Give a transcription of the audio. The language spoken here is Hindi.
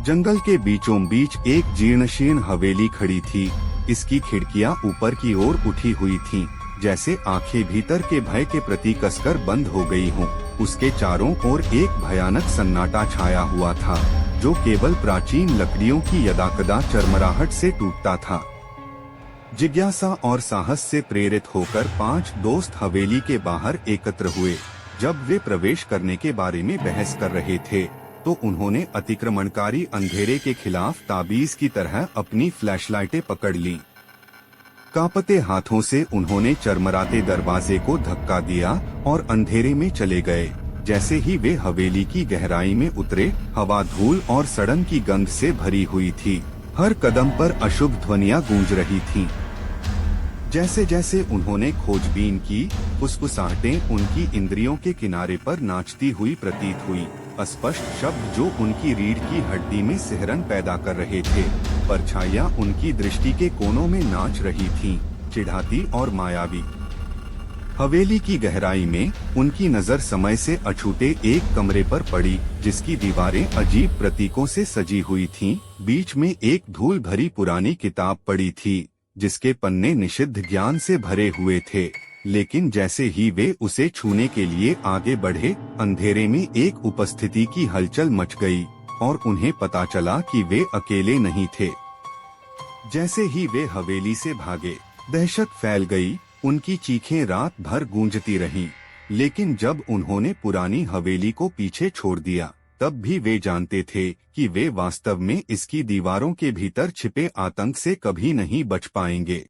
जंगल के बीचों बीच एक जीर्णशीर्ण हवेली खड़ी थी। इसकी खिड़कियां ऊपर की ओर उठी हुई थीं, जैसे आंखें भीतर के भय के प्रति कसकर बंद हो गई हों। उसके चारों ओर एक भयानक सन्नाटा छाया हुआ था, जो केवल प्राचीन लकड़ियों की यदाकदा चरमराहट से टूटता था। जिज्ञासा और साहस से प्रेरित होकर 5 दोस्त हवेली के बाहर एकत्र हुए। जब वे प्रवेश करने के बारे में बहस कर रहे थे, तो उन्होंने अतिक्रमणकारी अंधेरे के खिलाफ ताबीज की तरह अपनी फ्लैशलाइटें पकड़ लीं। कांपते हाथों से उन्होंने चरमराते दरवाजे को धक्का दिया और अंधेरे में चले गए। जैसे ही वे हवेली की गहराई में उतरे, हवा धूल और सड़न की गंध से भरी हुई थी। हर कदम पर अशुभ ध्वनियां गूंज रही थीं। जैसे जैसे उन्होंने खोजबीन की, फुसफुसाहटें उनकी इंद्रियों के किनारे पर नाचती हुई प्रतीत हुई। अस्पष्ट शब्द जो उनकी रीढ़ की हड्डी में सिहरन पैदा कर रहे थे। परछाइयां उनकी दृष्टि के कोनों में नाच रही थीं, चिढ़ाती और मायावी। हवेली की गहराई में उनकी नजर समय से अछूते एक कमरे पर पड़ी, जिसकी दीवारें अजीब प्रतीकों से सजी हुई थीं। बीच में एक धूल भरी पुरानी किताब पड़ी थी, जिसके पन्ने निषिद्ध ज्ञान से भरे हुए थे। लेकिन जैसे ही वे उसे छूने के लिए आगे बढ़े, अंधेरे में एक उपस्थिति की हलचल मच गई और उन्हें पता चला कि वे अकेले नहीं थे। जैसे ही वे हवेली से भागे, दहशत फैल गई। उनकी चीखें रात भर गूंजती रहीं। लेकिन जब उन्होंने पुरानी हवेली को पीछे छोड़ दिया, तब भी वे जानते थे कि वे वास्तव में इसकी दीवारों के भीतर छिपे आतंक से कभी नहीं बच पाएंगे।